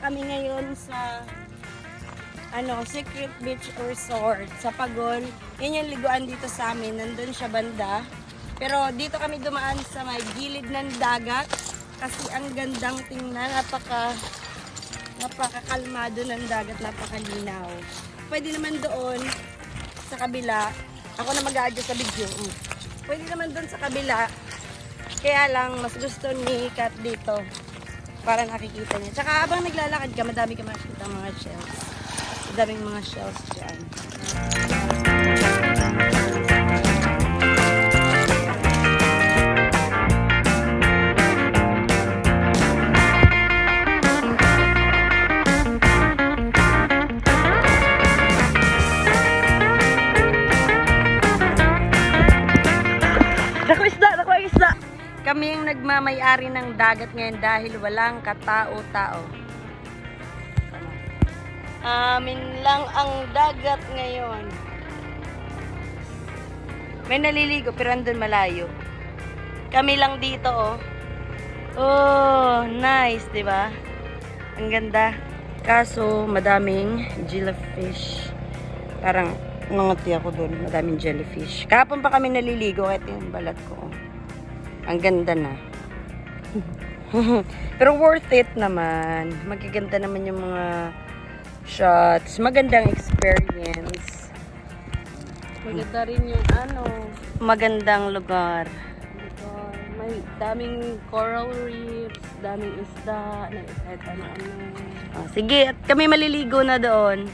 kami ngayon sa Secret Beach Resort sa Pagol. Yan yung liguan dito sa amin. Nandun siya banda. Pero dito kami dumaan sa may gilid ng dagat kasi ang gandang tingnan. Napakakalmado ng dagat, napakalinaw. Pwede naman doon sa kabila. Ako na mag-a-adjust sa video. Pwede naman doon sa kabila. Kaya lang, mas gusto ni Kat dito para nakikita niya. Tsaka habang naglalakad ka, madami ka makikita mga shells. Madaming mga shells dyan. Isda. Kami yung nagmamay-ari ng dagat ngayon dahil walang katao-tao. Amin lang ang dagat ngayon. May naliligo pero andun malayo. Kami lang dito, oh. Oh, nice, 'di ba? Ang ganda. Kaso madaming jellyfish. Parang nangati ako doon, madaming jellyfish. Kahapon pa kami naliligo kahit yung balat ko. Ang ganda na. Pero worth it naman. Magaganda naman yung mga shots. Magandang experience. Maganda rin yung magandang lugar. may daming coral reefs, daming isda, kahit ano-ano. Sige, at kami maliligo na doon.